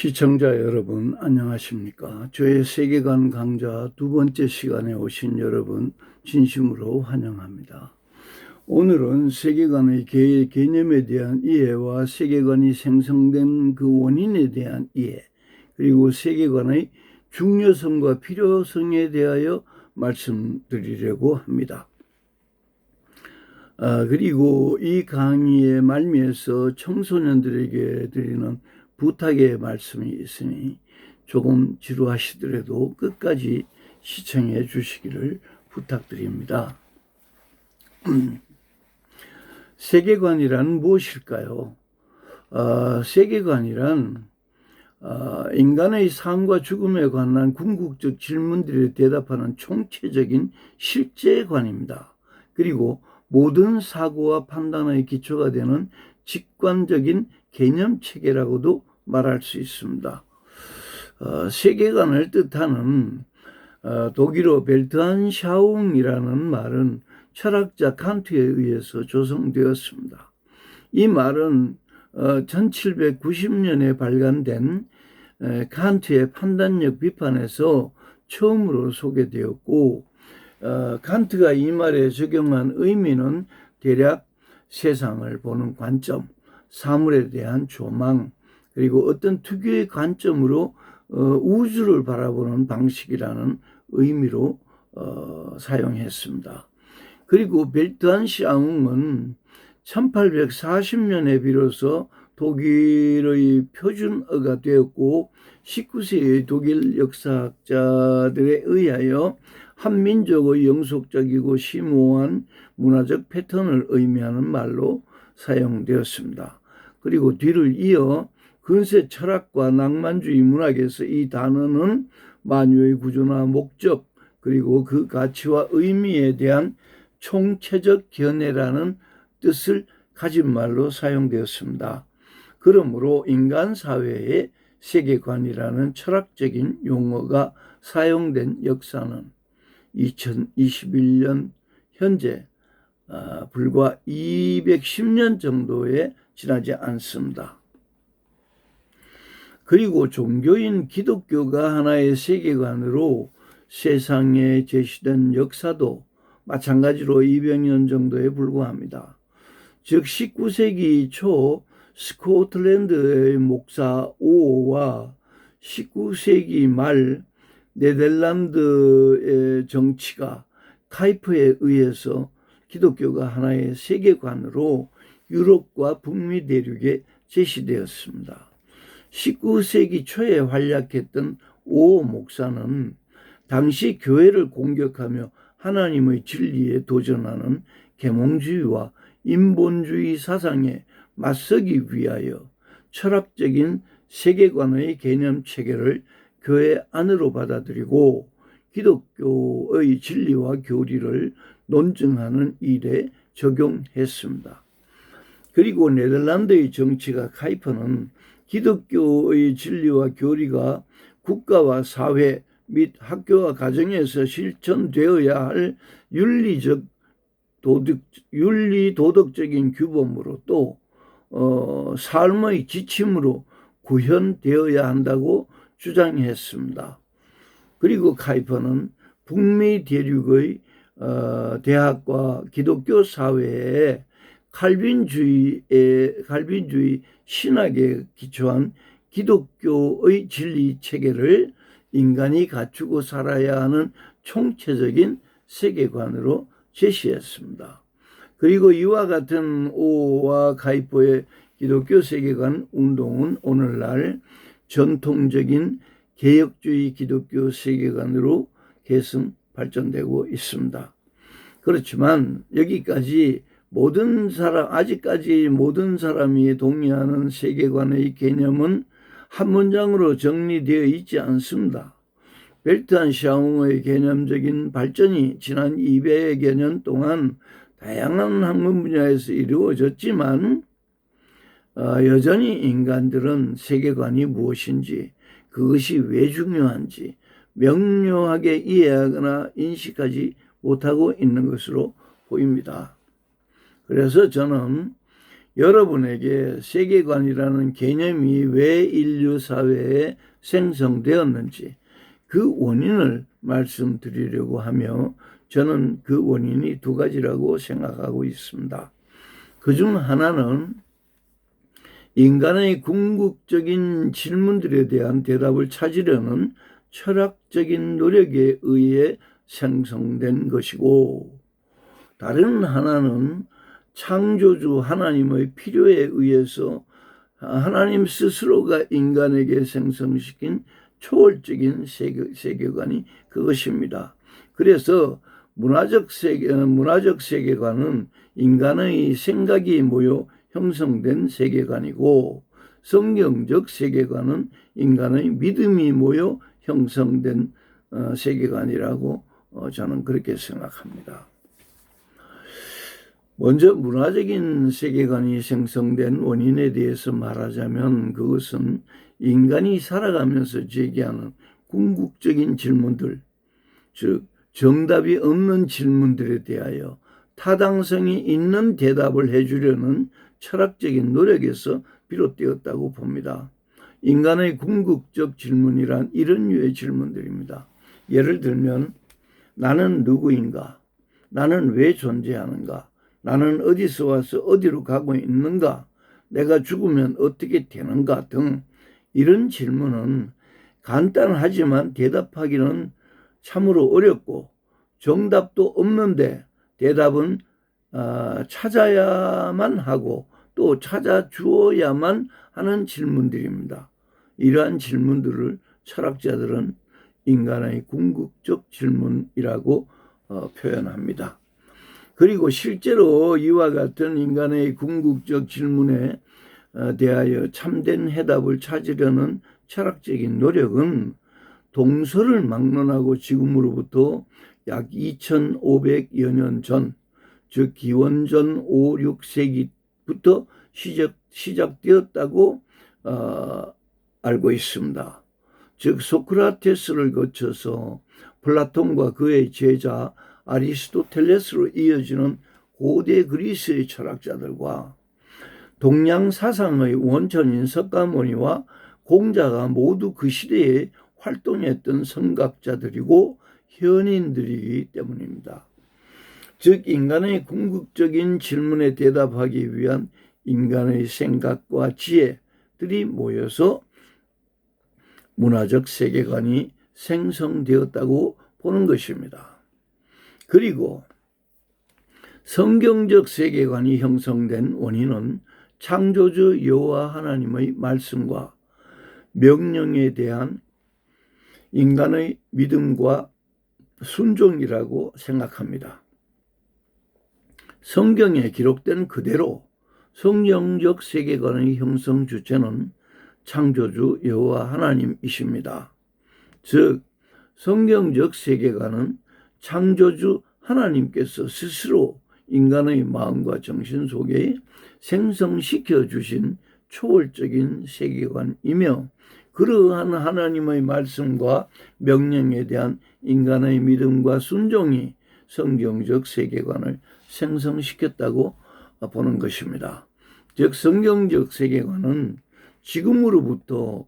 시청자 여러분 안녕하십니까? 저의 세계관 강좌 두 번째 시간에 오신 여러분 진심으로 환영합니다. 오늘은 세계관의 개념에 대한 이해와 세계관이 생성된 그 원인에 대한 이해, 그리고 세계관의 중요성과 필요성에 대하여 말씀드리려고 합니다. 그리고 이 강의의 말미에서 청소년들에게 드리는 부탁의 말씀이 있으니 조금 지루하시더라도 끝까지 시청해 주시기를 부탁드립니다. 세계관이란 무엇일까요? 세계관이란 인간의 삶과 죽음에 관한 궁극적 질문들에 대답하는 총체적인 실제관입니다. 그리고 모든 사고와 판단의 기초가 되는 직관적인 개념체계라고도 말할 수 있습니다. 세계관을 뜻하는 독일어 벨트한샤웅이라는 말은 철학자 칸트에 의해서 조성되었습니다. 이 말은 1790년에 발간된 칸트의 판단력 비판에서 처음으로 소개되었고, 칸트가 이 말에 적용한 의미는 대략 세상을 보는 관점, 사물에 대한 조망, 그리고 어떤 특유의 관점으로 우주를 바라보는 방식이라는 의미로 사용했습니다. 그리고 벨트한샤웅은 1840년에 비로소 독일의 표준어가 되었고 19세의 독일 역사학자들에 의하여 한 민족의 영속적이고 심오한 문화적 패턴을 의미하는 말로 사용되었습니다. 그리고 뒤를 이어 근세 철학과 낭만주의 문학에서 이 단어는 만유의 구조나 목적, 그리고 그 가치와 의미에 대한 총체적 견해라는 뜻을 가진 말로 사용되었습니다. 그러므로 인간 사회의 세계관이라는 철학적인 용어가 사용된 역사는 2021년 현재 불과 210년 정도에 지나지 않습니다. 그리고 종교인 기독교가 하나의 세계관으로 세상에 제시된 역사도 마찬가지로 200년 정도에 불과합니다. 즉 19세기 초 스코틀랜드의 목사 오와 19세기 말 네덜란드의 정치가 카이프에 의해서 기독교가 하나의 세계관으로 유럽과 북미 대륙에 제시되었습니다. 19세기 초에 활약했던 오 목사는 당시 교회를 공격하며 하나님의 진리에 도전하는 계몽주의와 인본주의 사상에 맞서기 위하여 철학적인 세계관의 개념 체계를 교회 안으로 받아들이고 기독교의 진리와 교리를 논증하는 일에 적용했습니다. 그리고 네덜란드의 정치가 카이퍼는 기독교의 진리와 교리가 국가와 사회 및 학교와 가정에서 실천되어야 할 윤리도덕적인 규범으로 또 삶의 지침으로 구현되어야 한다고 주장했습니다. 그리고 카이퍼는 북미 대륙의 대학과 기독교 사회에 칼빈주의 신학에 기초한 기독교의 진리 체계를 인간이 갖추고 살아야 하는 총체적인 세계관으로 제시했습니다. 그리고 이와 같은 오와 카이퍼의 기독교 세계관 운동은 오늘날 전통적인 개혁주의 기독교 세계관으로 계속 발전되고 있습니다. 그렇지만 아직까지 모든 사람이 동의하는 세계관의 개념은 한 문장으로 정리되어 있지 않습니다. 벨트한샤웅의 개념적인 발전이 지난 200여 년 동안 다양한 학문 분야에서 이루어졌지만 여전히 인간들은 세계관이 무엇인지, 그것이 왜 중요한지 명료하게 이해하거나 인식하지 못하고 있는 것으로 보입니다. 그래서 저는 여러분에게 세계관이라는 개념이 왜 인류 사회에 생성되었는지 그 원인을 말씀드리려고 하며 저는 그 원인이 두 가지라고 생각하고 있습니다. 그중 하나는 인간의 궁극적인 질문들에 대한 대답을 찾으려는 철학적인 노력에 의해 생성된 것이고, 다른 하나는 창조주 하나님의 필요에 의해서 하나님 스스로가 인간에게 생성시킨 초월적인 세계관이 그것입니다. 그래서 문화적 세계관은 인간의 생각이 모여 형성된 세계관이고, 성경적 세계관은 인간의 믿음이 모여 형성된 세계관이라고 저는 그렇게 생각합니다. 먼저 문화적인 세계관이 생성된 원인에 대해서 말하자면 그것은 인간이 살아가면서 제기하는 궁극적인 질문들, 즉 정답이 없는 질문들에 대하여 타당성이 있는 대답을 해주려는 철학적인 노력에서 비롯되었다고 봅니다. 인간의 궁극적 질문이란 이런 류의 질문들입니다. 예를 들면 나는 누구인가? 나는 왜 존재하는가? 나는 어디서 와서 어디로 가고 있는가? 내가 죽으면 어떻게 되는가? 등 이런 질문은 간단하지만 대답하기는 참으로 어렵고 정답도 없는데 대답은 찾아야만 하고 또 찾아주어야만 하는 질문들입니다. 이러한 질문들을 철학자들은 인간의 궁극적 질문이라고 표현합니다. 그리고 실제로 이와 같은 인간의 궁극적 질문에 대하여 참된 해답을 찾으려는 철학적인 노력은 동서를 막론하고 지금으로부터 약 2500여 년 전, 즉 기원전 5, 6세기부터 시작되었다고 알고 있습니다. 즉 소크라테스를 거쳐서 플라톤과 그의 제자 아리스토텔레스로 이어지는 고대 그리스의 철학자들과 동양 사상의 원천인 석가모니와 공자가 모두 그 시대에 활동했던 선각자들이고 현인들이기 때문입니다. 즉 인간의 궁극적인 질문에 대답하기 위한 인간의 생각과 지혜들이 모여서 문화적 세계관이 생성되었다고 보는 것입니다. 그리고 성경적 세계관이 형성된 원인은 창조주 여호와 하나님의 말씀과 명령에 대한 인간의 믿음과 순종이라고 생각합니다. 성경에 기록된 그대로 성경적 세계관의 형성 주체는 창조주 여호와 하나님이십니다. 즉 성경적 세계관은 창조주 하나님께서 스스로 인간의 마음과 정신 속에 생성시켜 주신 초월적인 세계관이며 그러한 하나님의 말씀과 명령에 대한 인간의 믿음과 순종이 성경적 세계관을 생성시켰다고 보는 것입니다. 즉 성경적 세계관은 지금으로부터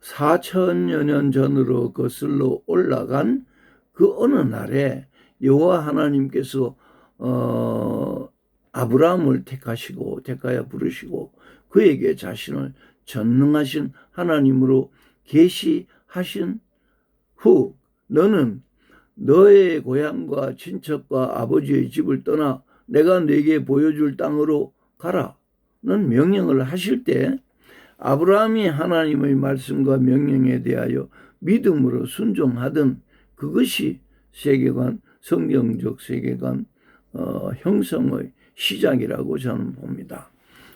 4000여 년 전으로 거슬러 올라간 그 어느 날에 여호와 하나님께서 아브라함을 택하여 부르시고 그에게 자신을 전능하신 하나님으로 계시하신 후 너는 너의 고향과 친척과 아버지의 집을 떠나 내가 네게 보여줄 땅으로 가라는 명령을 하실 때 아브라함이 하나님의 말씀과 명령에 대하여 믿음으로 순종하던 그것이 세계관, 성경적 세계관 형성의 시작이라고 저는 봅니다.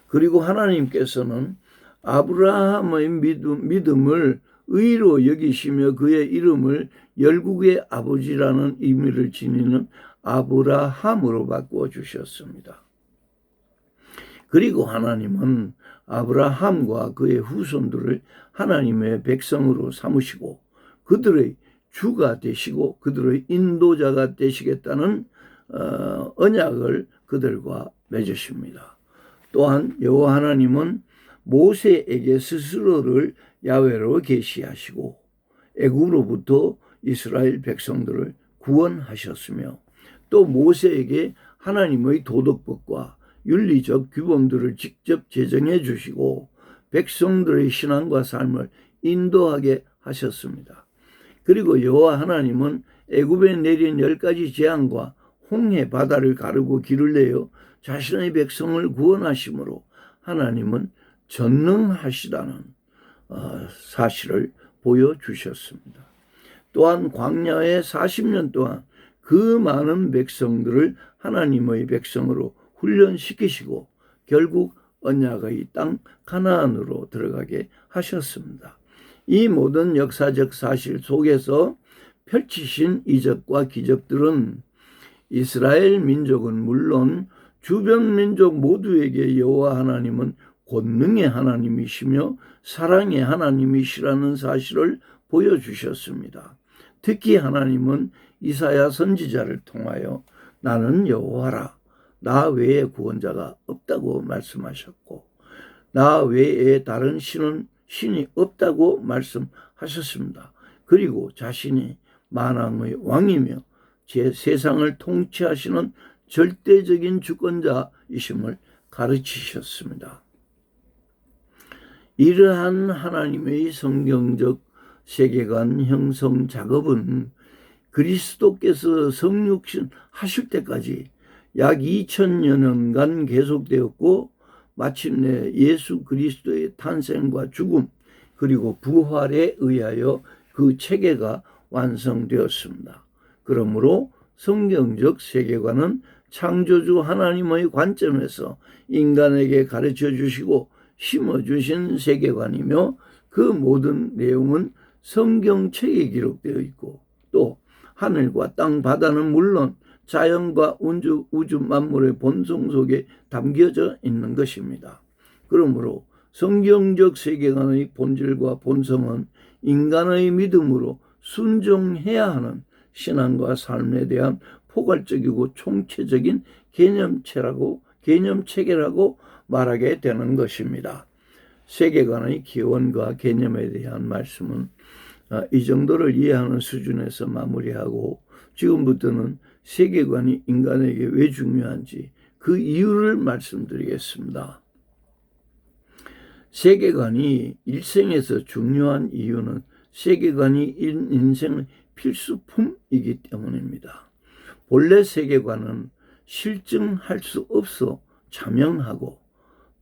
그리고 하나님께서는 아브라함의 믿음을 의로 여기시며 그의 이름을 열국의 아버지라는 의미를 지니는 아브라함으로 바꾸어 주셨습니다. 그리고 하나님은 아브라함과 그의 후손들을 하나님의 백성으로 삼으시고 그들의 주가 되시고 그들의 인도자가 되시겠다는 언약을 그들과 맺으십니다. 또한 여호와 하나님은 모세에게 스스로를 야훼로 계시하시고 애굽으로부터 이스라엘 백성들을 구원하셨으며 또 모세에게 하나님의 도덕법과 윤리적 규범들을 직접 제정해 주시고 백성들의 신앙과 삶을 인도하게 하셨습니다. 그리고 여호와 하나님은 애굽에 내린 10가지 재앙과 홍해 바다를 가르고 길을 내어 자신의 백성을 구원하심으로 하나님은 전능하시다는 사실을 보여주셨습니다. 또한 광야에 40년 동안 그 많은 백성들을 하나님의 백성으로 훈련시키시고 결국 언약의 땅 가나안으로 들어가게 하셨습니다. 이 모든 역사적 사실 속에서 펼치신 이적과 기적들은 이스라엘 민족은 물론 주변 민족 모두에게 여호와 하나님은 권능의 하나님이시며 사랑의 하나님이시라는 사실을 보여주셨습니다. 특히 하나님은 이사야 선지자를 통하여 나는 여호와라, 나 외에 구원자가 없다고 말씀하셨고 나 외에 다른 신이 없다고 말씀하셨습니다. 그리고 자신이 만왕의 왕이며 세상을 통치하시는 절대적인 주권자이심을 가르치셨습니다. 이러한 하나님의 성경적 세계관 형성 작업은 그리스도께서 성육신 하실 때까지 약 2000년간 계속되었고 마침내 예수 그리스도의 탄생과 죽음 그리고 부활에 의하여 그 체계가 완성되었습니다. 그러므로 성경적 세계관은 창조주 하나님의 관점에서 인간에게 가르쳐 주시고 심어주신 세계관이며 그 모든 내용은 성경책에 기록되어 있고 또 하늘과 땅 바다는 물론 자연과 우주 만물의 본성 속에 담겨져 있는 것입니다. 그러므로 성경적 세계관의 본질과 본성은 인간의 믿음으로 순종해야 하는 신앙과 삶에 대한 포괄적이고 총체적인 개념체계라고 말하게 되는 것입니다. 세계관의 기원과 개념에 대한 말씀은 이 정도를 이해하는 수준에서 마무리하고 지금부터는 세계관이 인간에게 왜 중요한지 그 이유를 말씀드리겠습니다. 세계관이 일생에서 중요한 이유는 세계관이 인생의 필수품이기 때문입니다. 본래 세계관은 실증할 수 없어 자명하고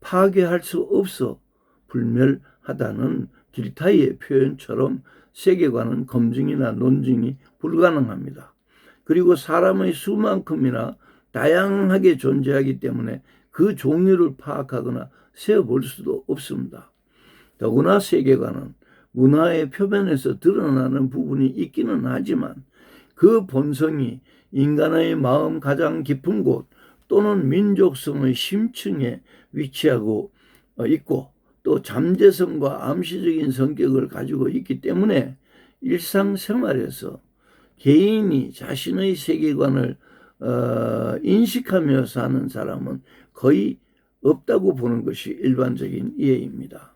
파괴할 수 없어 불멸하다는 딜타이의 표현처럼 세계관은 검증이나 논증이 불가능합니다. 그리고 사람의 수만큼이나 다양하게 존재하기 때문에 그 종류를 파악하거나 세어볼 수도 없습니다. 더구나 세계관은 문화의 표면에서 드러나는 부분이 있기는 하지만 그 본성이 인간의 마음 가장 깊은 곳 또는 민족성의 심층에 위치하고 있고 또 잠재성과 암시적인 성격을 가지고 있기 때문에 일상생활에서 개인이 자신의 세계관을 인식하며 사는 사람은 거의 없다고 보는 것이 일반적인 이해입니다.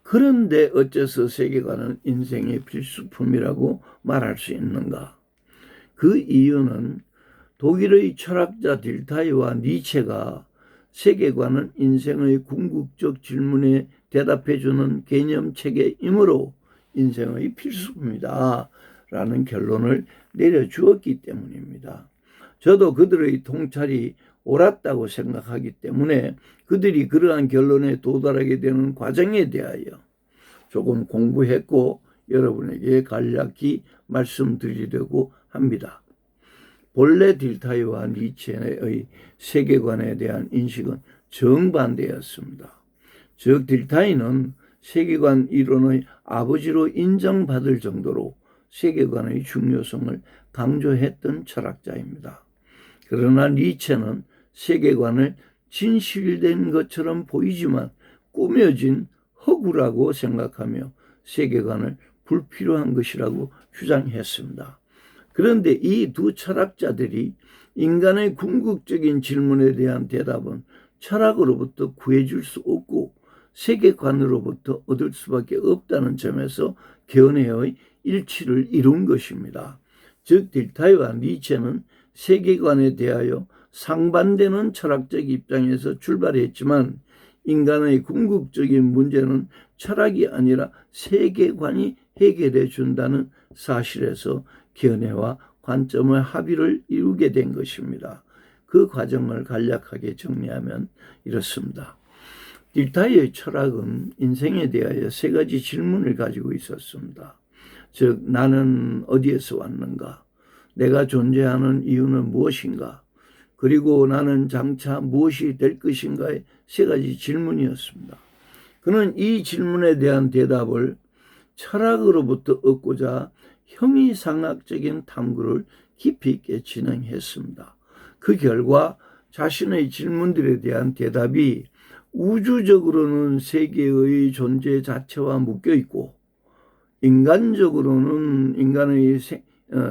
그런데 어째서 세계관은 인생의 필수품이라고 말할 수 있는가? 그 이유는 독일의 철학자 딜타이와 니체가 세계관은 인생의 궁극적 질문에 대답해주는 개념체계이므로 인생의 필수품이다 라는 결론을 내려주었기 때문입니다. 저도 그들의 통찰이 옳았다고 생각하기 때문에 그들이 그러한 결론에 도달하게 되는 과정에 대하여 조금 공부했고 여러분에게 간략히 말씀드리려고 합니다. 본래 딜타이와 니체의 세계관에 대한 인식은 정반대였습니다. 즉 딜타이는 세계관 이론의 아버지로 인정받을 정도로 세계관의 중요성을 강조했던 철학자입니다. 그러나 니체는 세계관을 진실된 것처럼 보이지만 꾸며진 허구라고 생각하며 세계관을 불필요한 것이라고 주장했습니다. 그런데 이 두 철학자들이 인간의 궁극적인 질문에 대한 대답은 철학으로부터 구해줄 수 없고 세계관으로부터 얻을 수밖에 없다는 점에서 견해의 일치를 이룬 것입니다. 즉 딜타이와 니체는 세계관에 대하여 상반되는 철학적 입장에서 출발했지만 인간의 궁극적인 문제는 철학이 아니라 세계관이 해결해 준다는 사실에서 견해와 관점의 합의를 이루게 된 것입니다. 그 과정을 간략하게 정리하면 이렇습니다. 딜타이의 철학은 인생에 대하여 세 가지 질문을 가지고 있었습니다. 즉 나는 어디에서 왔는가? 내가 존재하는 이유는 무엇인가? 그리고 나는 장차 무엇이 될 것인가의 세 가지 질문이었습니다. 그는 이 질문에 대한 대답을 철학으로부터 얻고자 형이상학적인 탐구를 깊이 있게 진행했습니다. 그 결과 자신의 질문들에 대한 대답이 우주적으로는 세계의 존재 자체와 묶여 있고 인간적으로는 인간의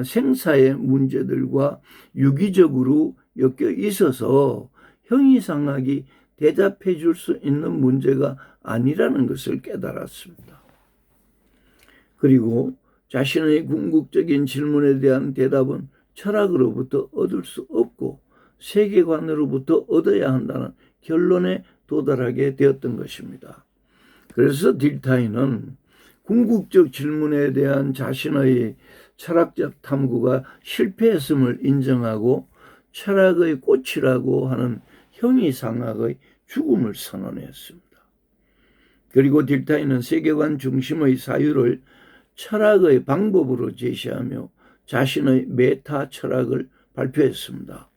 생사의 문제들과 유기적으로 엮여 있어서 형이상학이 대답해 줄 수 있는 문제가 아니라는 것을 깨달았습니다. 그리고 자신의 궁극적인 질문에 대한 대답은 철학으로부터 얻을 수 없고 세계관으로부터 얻어야 한다는 결론에 도달하게 되었던 것입니다. 그래서 딜타이는 궁극적 질문에 대한 자신의 철학적 탐구가 실패했음을 인정하고 철학의 꽃이라고 하는 형이상학의 죽음을 선언했습니다. 그리고 딜타이는 세계관 중심의 사유를 철학의 방법으로 제시하며 자신의 메타 철학을 발표했습니다.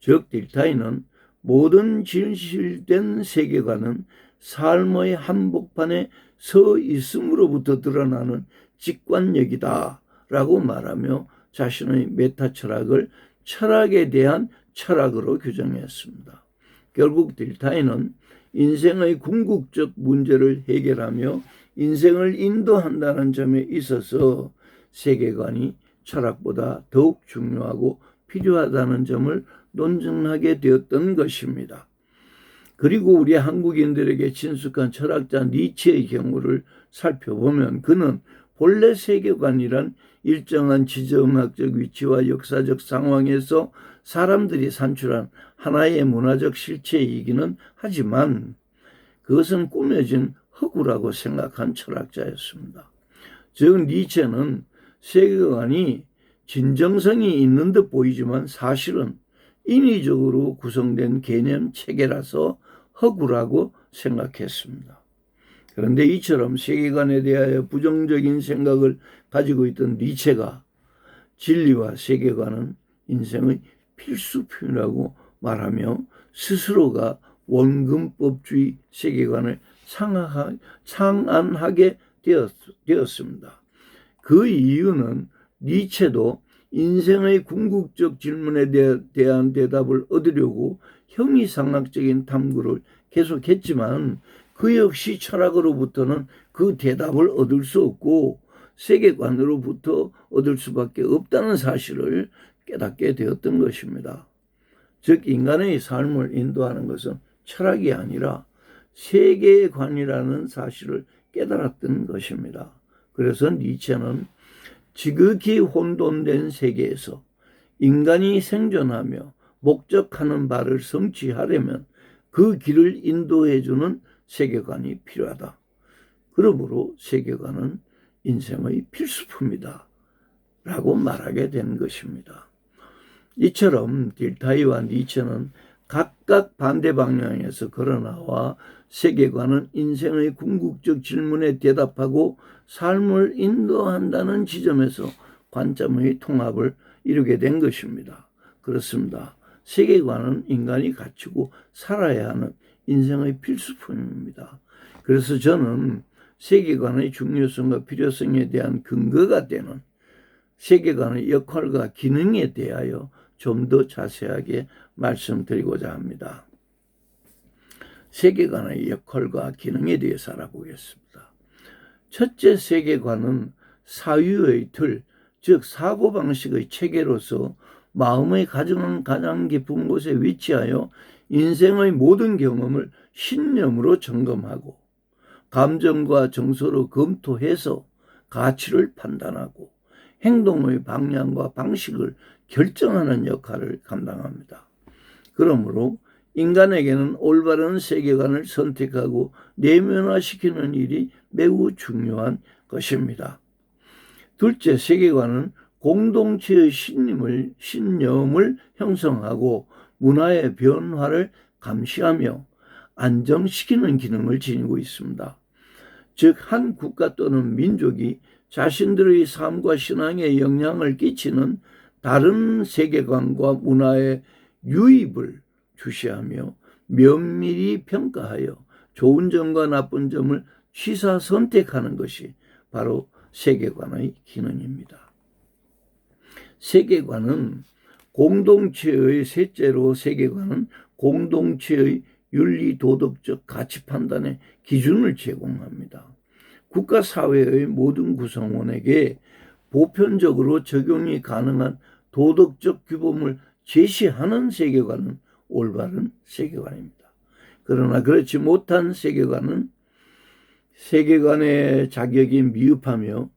즉 딜타이는 모든 진실된 세계관은 삶의 한복판에 서 있음으로부터 드러나는 직관력이다 라고 말하며 자신의 메타 철학을 철학에 대한 철학으로 규정했습니다. 결국 딜타이는 인생의 궁극적 문제를 해결하며 인생을 인도한다는 점에 있어서 세계관이 철학보다 더욱 중요하고 필요하다는 점을 논증하게 되었던 것입니다. 그리고 우리 한국인들에게 친숙한 철학자 니체의 경우를 살펴보면 그는 본래 세계관이란 일정한 지정학적 위치와 역사적 상황에서 사람들이 산출한 하나의 문화적 실체이기는 하지만 그것은 꾸며진 허구라고 생각한 철학자였습니다. 즉 니체는 세계관이 진정성이 있는 듯 보이지만 사실은 인위적으로 구성된 개념 체계라서 허구라고 생각했습니다. 그런데 이처럼 세계관에 대하여 부정적인 생각을 가지고 있던 니체가 진리와 세계관은 인생의 필수품이라고 말하며 스스로가 원근법주의 세계관을 창안하게 되었습니다. 그 이유는 니체도 인생의 궁극적 질문에 대한 대답을 얻으려고 형이상학적인 탐구를 계속했지만 그 역시 철학으로부터는 그 대답을 얻을 수 없고 세계관으로부터 얻을 수밖에 없다는 사실을 깨닫게 되었던 것입니다. 즉 인간의 삶을 인도하는 것은 철학이 아니라 세계관이라는 사실을 깨달았던 것입니다. 그래서 니체는 지극히 혼돈된 세계에서 인간이 생존하며 목적하는 바를 성취하려면 그 길을 인도해주는 세계관이 필요하다. 그러므로 세계관은 인생의 필수품이다 라고 말하게 된 것입니다. 이처럼 딜타이와 니체는 각각 반대 방향에서 걸어나와 세계관은 인생의 궁극적 질문에 대답하고 삶을 인도한다는 지점에서 관점의 통합을 이루게 된 것입니다. 그렇습니다. 세계관은 인간이 갖추고 살아야 하는 인생의 필수품입니다. 그래서 저는 세계관의 중요성과 필요성에 대한 근거가 되는 세계관의 역할과 기능에 대하여 좀 더 자세하게 말씀드리고자 합니다. 세계관의 역할과 기능에 대해서 알아보겠습니다. 첫째, 세계관은 사유의 틀, 즉 사고방식의 체계로서 마음의 가장 깊은 곳에 위치하여 인생의 모든 경험을 신념으로 점검하고 감정과 정서로 검토해서 가치를 판단하고 행동의 방향과 방식을 결정하는 역할을 감당합니다. 그러므로 인간에게는 올바른 세계관을 선택하고 내면화시키는 일이 매우 중요한 것입니다. 둘째, 세계관은 공동체의 신념을 형성하고 문화의 변화를 감시하며 안정시키는 기능을 지니고 있습니다. 즉, 한 국가 또는 민족이 자신들의 삶과 신앙에 영향을 끼치는 다른 세계관과 문화의 유입을 주시하며 면밀히 평가하여 좋은 점과 나쁜 점을 취사 선택하는 것이 바로 세계관의 기능입니다. 세계관은 셋째로 세계관은 공동체의 윤리 도덕적 가치 판단의 기준을 제공합니다. 국가 사회의 모든 구성원에게 보편적으로 적용이 가능한 도덕적 규범을 제시하는 세계관은 올바른 세계관입니다. 그러나 그렇지 못한 세계관은 세계관의 자격이 미흡하며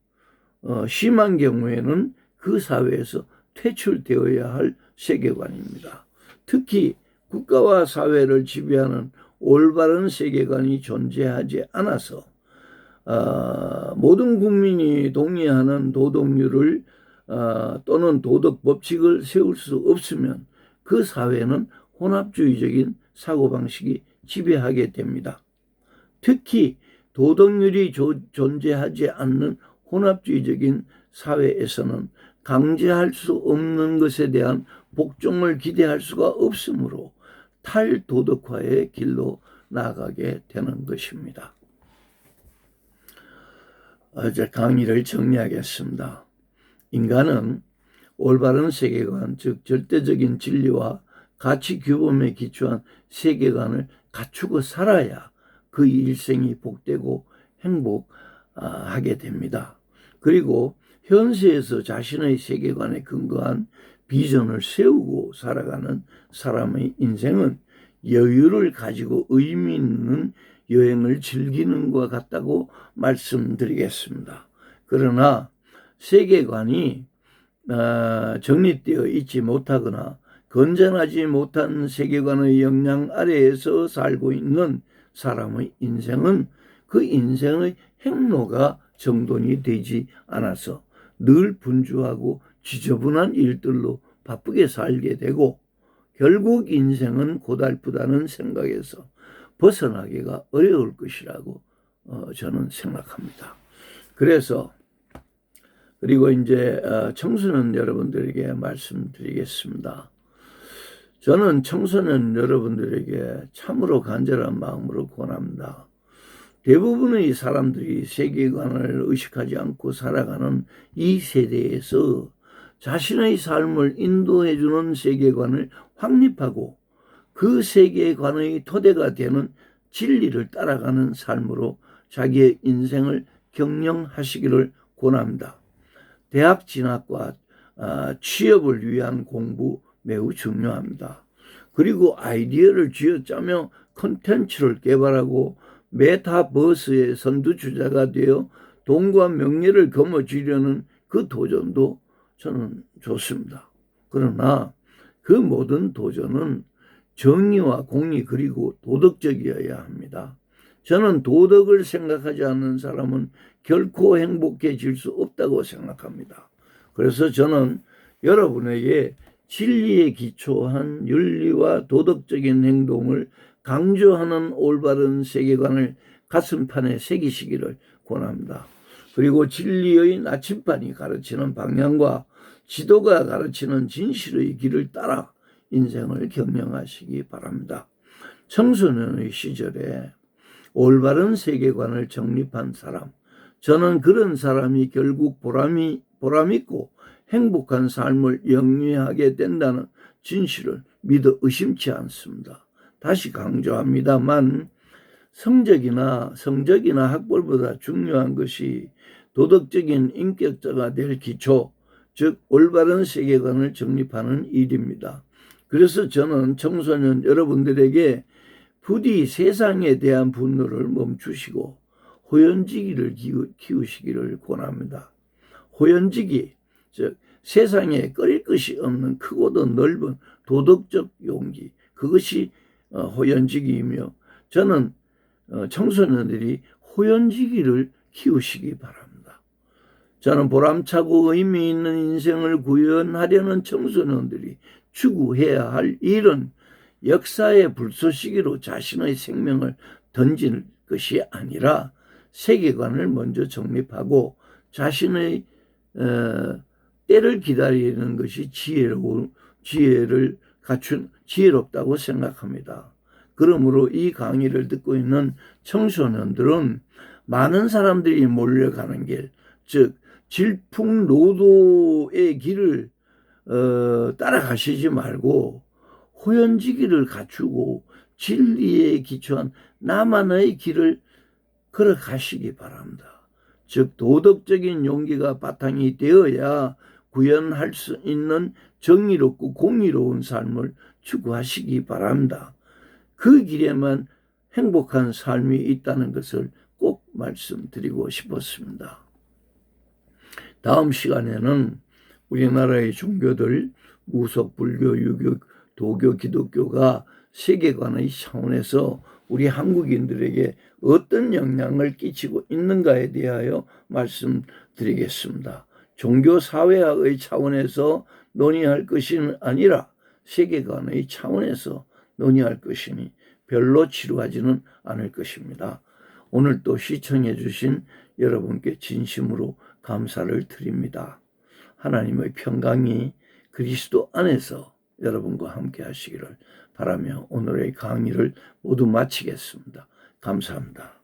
심한 경우에는 그 사회에서 퇴출되어야 할 세계관입니다. 특히 국가와 사회를 지배하는 올바른 세계관이 존재하지 않아서 모든 국민이 동의하는 도덕률을 또는 도덕 법칙을 세울 수 없으면 그 사회는 혼합주의적인 사고방식이 지배하게 됩니다. 특히 도덕률이 존재하지 않는 혼합주의적인 사회에서는 강제할 수 없는 것에 대한 복종을 기대할 수가 없으므로 탈도덕화의 길로 나아가게 되는 것입니다. 이제 강의를 정리하겠습니다. 인간은 올바른 세계관, 즉 절대적인 진리와 가치 규범에 기초한 세계관을 갖추고 살아야 그 일생이 복되고 행복하게 됩니다. 그리고 현세에서 자신의 세계관에 근거한 비전을 세우고 살아가는 사람의 인생은 여유를 가지고 의미 있는 여행을 즐기는 것 같다고 말씀드리겠습니다. 그러나 세계관이 정립되어 있지 못하거나 건전하지 못한 세계관의 영향 아래에서 살고 있는 사람의 인생은 그 인생의 행로가 정돈이 되지 않아서 늘 분주하고 지저분한 일들로 바쁘게 살게 되고 결국 인생은 고달프다는 생각에서 벗어나기가 어려울 것이라고 저는 생각합니다. 그리고 이제 청소년 여러분들에게 말씀드리겠습니다. 저는 청소년 여러분들에게 참으로 간절한 마음으로 권합니다. 대부분의 사람들이 세계관을 의식하지 않고 살아가는 이 세대에서 자신의 삶을 인도해주는 세계관을 확립하고 그 세계관의 토대가 되는 진리를 따라가는 삶으로 자기의 인생을 경영하시기를 권합니다. 대학 진학과 취업을 위한 공부 매우 중요합니다. 그리고 아이디어를 쥐어짜며 콘텐츠를 개발하고 메타버스의 선두주자가 되어 돈과 명예를 거머쥐려는 그 도전도 저는 좋습니다. 그러나 그 모든 도전은 정의와 공의 그리고 도덕적이어야 합니다. 저는 도덕을 생각하지 않는 사람은 결코 행복해질 수 없다고 생각합니다. 그래서 저는 여러분에게 진리에 기초한 윤리와 도덕적인 행동을 강조하는 올바른 세계관을 가슴판에 새기시기를 권합니다. 그리고 진리의 나침반이 가르치는 방향과 지도가 가르치는 진실의 길을 따라 인생을 경영하시기 바랍니다. 청소년의 시절에 올바른 세계관을 정립한 사람, 저는 그런 사람이 결국 보람있고 행복한 삶을 영위하게 된다는 진실을 믿어 의심치 않습니다. 다시 강조합니다만 성적이나 학벌보다 중요한 것이 도덕적인 인격자가 될 기초, 즉 올바른 세계관을 정립하는 일입니다. 그래서 저는 청소년 여러분들에게 부디 세상에 대한 분노를 멈추시고 호연지기를 키우시기를 권합니다. 호연지기, 즉 세상에 꺼릴 것이 없는 크고도 넓은 도덕적 용기, 그것이 호연지기이며, 저는 청소년들이 호연지기를 키우시기 바랍니다. 저는 보람차고 의미 있는 인생을 구현하려는 청소년들이 추구해야 할 일은 역사의 불쏘시개로 자신의 생명을 던질 것이 아니라 세계관을 먼저 정립하고 자신의 때를 기다리는 것이 지혜를 갖춘 지혜롭다고 생각합니다. 그러므로 이 강의를 듣고 있는 청소년들은 많은 사람들이 몰려가는 길, 즉 질풍노도의 길을 따라가시지 말고 호연지기를 갖추고 진리에 기초한 나만의 길을 걸어가시기 바랍니다. 즉 도덕적인 용기가 바탕이 되어야 구현할 수 있는 정의롭고 공의로운 삶을 추구하시기 바랍니다. 그 길에만 행복한 삶이 있다는 것을 꼭 말씀드리고 싶었습니다. 다음 시간에는 우리나라의 종교들, 무속, 불교, 유교, 도교, 기독교가 세계관의 차원에서 우리 한국인들에게 어떤 영향을 끼치고 있는가에 대하여 말씀드리겠습니다. 종교 사회학의 차원에서 논의할 것이 아니라 세계관의 차원에서 논의할 것이니 별로 지루하지는 않을 것입니다. 오늘 또 시청해 주신 여러분께 진심으로 감사를 드립니다. 하나님의 평강이 그리스도 안에서 여러분과 함께 하시기를 바라며 오늘의 강의를 모두 마치겠습니다. 감사합니다.